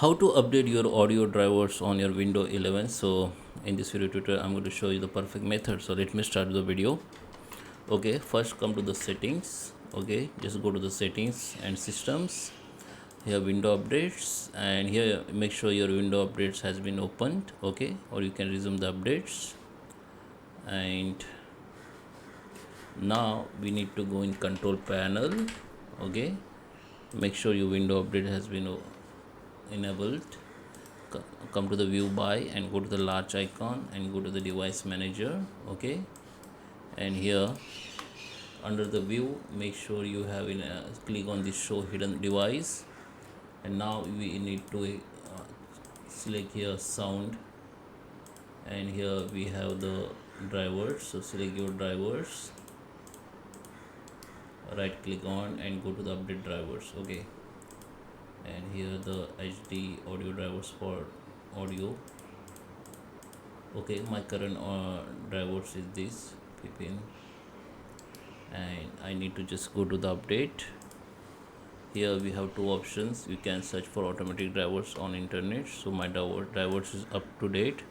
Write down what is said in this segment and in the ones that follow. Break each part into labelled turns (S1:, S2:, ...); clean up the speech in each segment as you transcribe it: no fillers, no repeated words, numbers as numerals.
S1: How to update your audio drivers on your Windows 11. So in this video tutorial I'm going to show you the perfect method. So let me start the video. Okay, first come to the settings. Okay, just go to the settings and systems. Here window updates, and here make sure your window updates has been opened. Okay, or you can resume the updates. And now we need to go in control panel. Okay, make sure your window update has been enabled. Come to the view by and go to the large icon and go to the device manager. Okay, and here under the view make sure you have click on this show hidden device, and now we need to select here sound, and here we have the drivers. So select your drivers, right click on and go to the update drivers. Okay, and here the HD audio drivers for audio. Okay, my current drivers is this ppin, and I need to just go to the update. Here we have two options. You can search for automatic drivers on internet, so my drivers is up to date,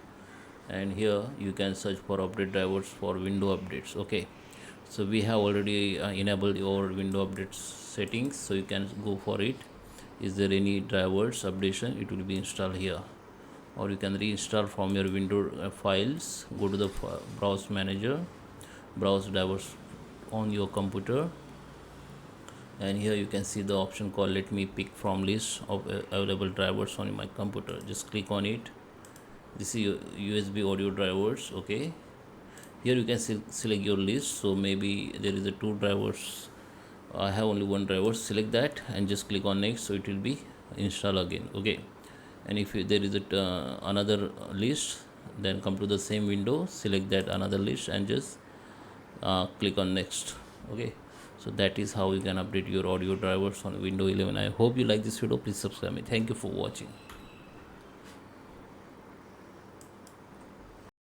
S1: and here you can search for update drivers for window updates. Okay, so we have already enabled your window updates settings, so you can go for it. Is there any drivers updation, it will be installed here, or you can reinstall from your window files. Go to the browse manager, browse drivers on your computer, and here you can see the option called let me pick from list of available drivers on my computer. Just click on it. This is your USB audio drivers. Okay, here you can select your list. So maybe there is a two drivers, I have only one driver. Select that and just click on next, so it will be install again. Okay, and if there is another list, then come to the same window, select that another list and just click on next. Okay, so that is how you can update your audio drivers on Windows 11. I hope you like this video. Please subscribe me. Thank you for watching.